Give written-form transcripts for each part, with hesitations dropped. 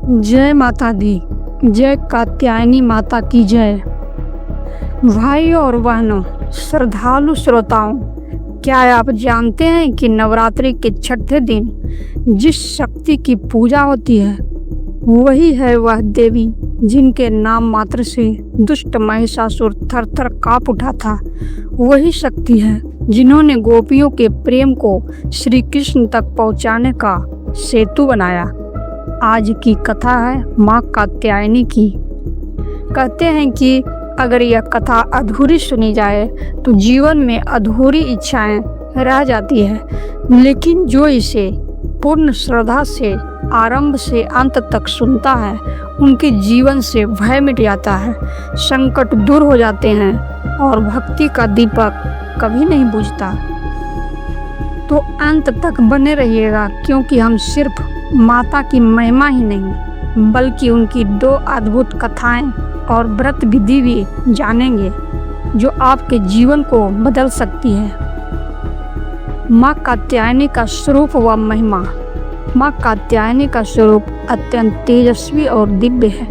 जय माता दी। जय कात्यायनी माता की जय। भाइयों और बहनों, श्रद्धालु श्रोताओं, क्या आप जानते हैं कि नवरात्रि के छठे दिन जिस शक्ति की पूजा होती है वही है वह देवी जिनके नाम मात्र से दुष्ट महिषासुर थर थर काँप उठा था। वही शक्ति है जिन्होंने गोपियों के प्रेम को श्री कृष्ण तक पहुंचाने का सेतु बनाया। आज की कथा है माँ कात्यायनी की। कहते हैं कि अगर यह कथा अधूरी सुनी जाए तो जीवन में अधूरी इच्छाएं रह जाती है, लेकिन जो इसे पूर्ण श्रद्धा से आरंभ से अंत तक सुनता है उनके जीवन से भय मिट जाता है, संकट दूर हो जाते हैं और भक्ति का दीपक कभी नहीं बुझता। तो अंत तक बने रहिएगा, क्योंकि हम सिर्फ माता की महिमा ही नहीं बल्कि उनकी 2 अद्भुत कथाएं और व्रत विधि भी जानेंगे जो आपके जीवन को बदल सकती है। माँ कात्यायनी का स्वरूप व महिमा। माँ कात्यायनी का स्वरूप अत्यंत तेजस्वी और दिव्य है।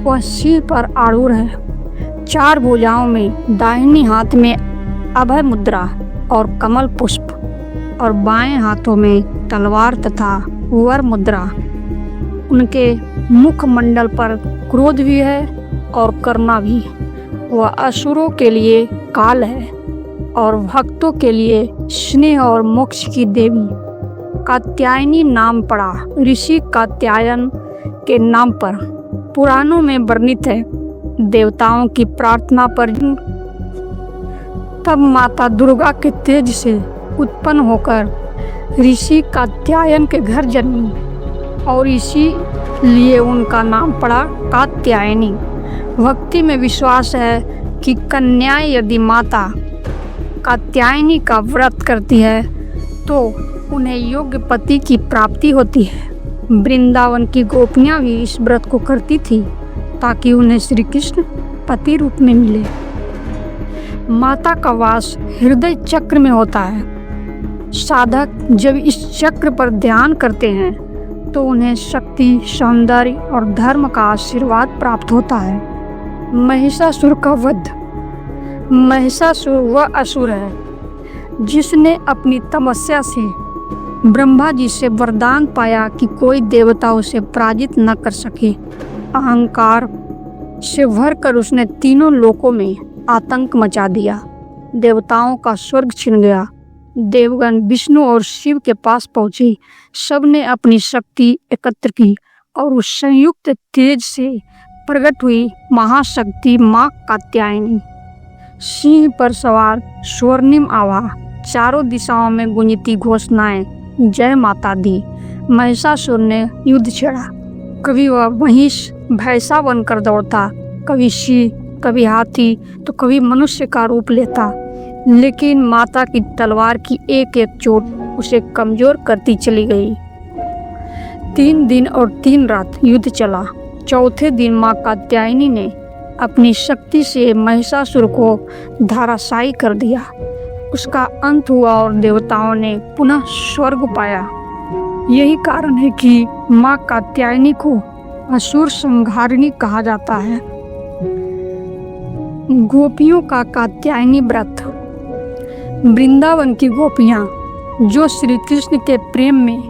वह सिर पर आरूढ़ है, 4 भुजाओं में, दाहिनी हाथ में अभय मुद्रा और कमल पुष्प और बाएं हाथों में तलवार तथा वर मुद्रा। उनके मुखमंडल पर क्रोध भी है और करुणा भी। वह असुरों के लिए काल है और भक्तों के लिए स्नेह और मोक्ष की देवी। कात्यायनी नाम पड़ा ऋषि कात्यायन के नाम पर। पुराणों में वर्णित है, देवताओं की प्रार्थना पर तब माता दुर्गा के तेज से उत्पन्न होकर ऋषि कात्यायन के घर जन्मी और इसीलिए उनका नाम पड़ा कात्यायनी। भक्ति में विश्वास है कि कन्या यदि माता कात्यायनी का व्रत करती है तो उन्हें योग्य पति की प्राप्ति होती है। वृंदावन की गोपियां भी इस व्रत को करती थी ताकि उन्हें श्री कृष्ण पति रूप में मिले। माता का वास हृदय चक्र में होता है। साधक जब इस चक्र पर ध्यान करते हैं तो उन्हें शक्ति, सौंदर्य और धर्म का आशीर्वाद प्राप्त होता है। महिषासुर का वध। महिषासुर वह असुर है जिसने अपनी तपस्या से ब्रह्मा जी से वरदान पाया कि कोई देवता उसे पराजित न कर सके। अहंकार से भरकर उसने तीनों लोकों में आतंक मचा दिया। देवताओं का स्वर्ग छिन गया। देवगण विष्णु और शिव के पास पहुंचे। सबने अपनी शक्ति एकत्र की और उस संयुक्त तेज से प्रकट हुई महाशक्ति माँ कात्यायनी। सिंह पर सवार स्वर्णिम आभा, चारों दिशाओं में गूंजती घोषणाएं, जय माता दी। महिषासुर ने युद्ध छेड़ा। कभी वह महिष भैंसा बनकर दौड़ता, कभी सिंह, कभी हाथी तो कभी मनुष्य का रूप लेता, लेकिन माता की तलवार की एक एक चोट उसे कमजोर करती चली गई। 3 दिन और 3 रात युद्ध चला। चौथे दिन माँ कात्यायनी ने अपनी शक्ति से महिषासुर को धराशायी कर दिया। उसका अंत हुआ और देवताओं ने पुनः स्वर्ग पाया। यही कारण है कि माँ कात्यायनी को असुर संहारिणी कहा जाता है। गोपियों का कात्यायनी व्रत। वृंदावन की गोपियाँ जो श्री कृष्ण के प्रेम में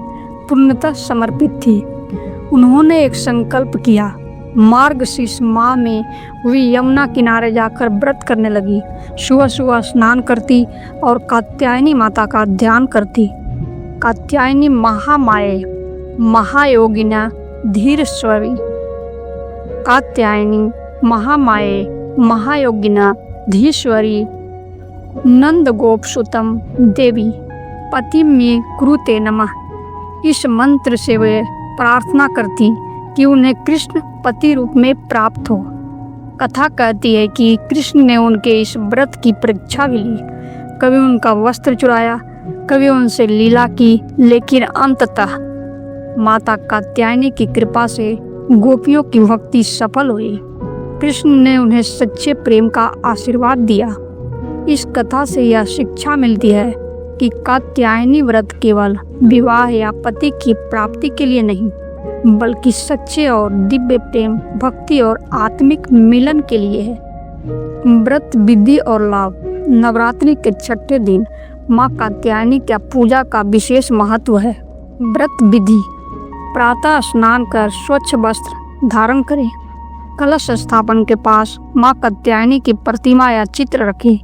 पूर्णतः समर्पित थी, उन्होंने एक संकल्प किया। मार्गशीर्ष माह में वे यमुना किनारे जाकर व्रत करने लगी। सुबह सुबह स्नान करती और कात्यायनी माता का ध्यान करती। कात्यायनी महामाये महायोगिना धीरेश्वरी। कात्यायनी महामाये महायोगिना धीश्वरी नंद गोप सुतम देवी पति में कुरुते नमः। इस मंत्र से वे प्रार्थना करती कि उन्हें कृष्ण पति रूप में प्राप्त हो। कथा कहती है कि कृष्ण ने उनके इस व्रत की परीक्षा भी ली। कभी उनका वस्त्र चुराया, कभी उनसे लीला की, लेकिन अंततः माता कात्यायनी की कृपा से गोपियों की भक्ति सफल हुई। कृष्ण ने उन्हें सच्चे प्रेम का आशीर्वाद दिया। इस कथा से यह शिक्षा मिलती है कि कात्यायनी व्रत केवल विवाह या पति की प्राप्ति के लिए नहीं बल्कि सच्चे और दिव्य प्रेम, भक्ति और आत्मिक मिलन के लिए है। व्रत विधि और लाभ। नवरात्रि के छठे दिन माँ कात्यायनी की पूजा का विशेष महत्व है। व्रत विधि: प्रातः स्नान कर स्वच्छ वस्त्र धारण करें। कलश स्थापन के पास माँ कात्यायनी की प्रतिमा या चित्र रखें।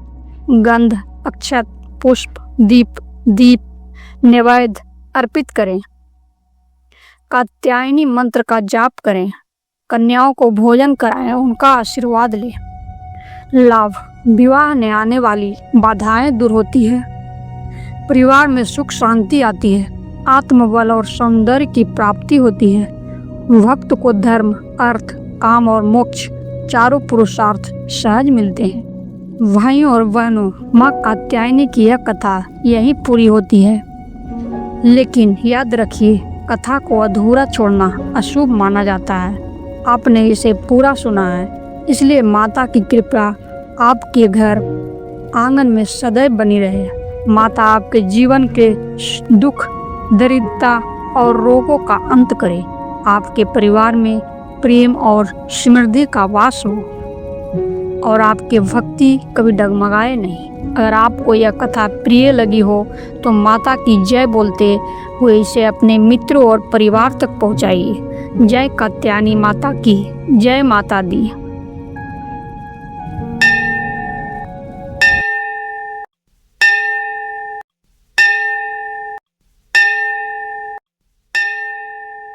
गंध, अक्षत, पुष्प, दीप नैवेद्य अर्पित करें। कात्यायनी मंत्र का जाप करें। कन्याओं को भोजन कराएं, उनका आशीर्वाद लें। लाभ: विवाह में आने वाली बाधाएं दूर होती है। परिवार में सुख शांति आती है। आत्मबल और सौंदर्य की प्राप्ति होती है। भक्त को धर्म, अर्थ, काम और मोक्ष चारों पुरुषार्थ सहज मिलते हैं। भाइयों और बहनों, माँ कात्यायनी की यह कथा यहीं पूरी होती है, लेकिन याद रखिए, कथा को अधूरा छोड़ना अशुभ माना जाता है। आपने इसे पूरा सुना है, इसलिए माता की कृपा आपके घर आंगन में सदैव बनी रहे। माता आपके जीवन के दुख, दरिद्रता और रोगों का अंत करे। आपके परिवार में प्रेम और समृद्धि का वास हो और आपकी भक्ति कभी डगमगाए नहीं। अगर आपको यह कथा प्रिय लगी हो तो माता की जय बोलते हुए इसे अपने मित्रों और परिवार तक पहुंचाइए। जय कात्यायनी माता की, जय माता दी।